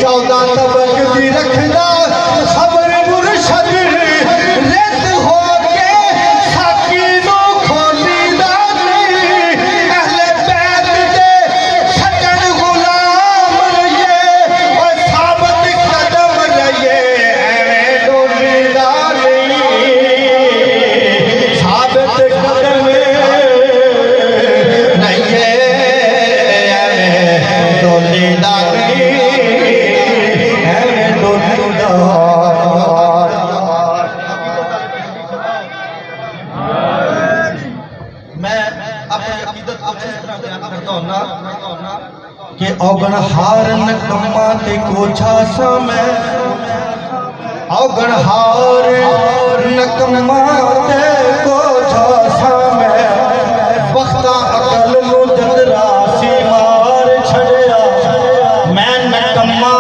14 तबक दी रखदा खबर मुरशद रित हो के साकी नो खोली दादी अहले बैत दे छटन गुलाम रहिए और साबत कदम रहिए एवें डोली दादी साबत कदम रहिए एवें डोली दादी कि औगण हार नकमा ते कोछा समय औगण हार नकमा ते कोछा समय वक्ता अकल नु जंदरा सी मार छड़या मैं नकमा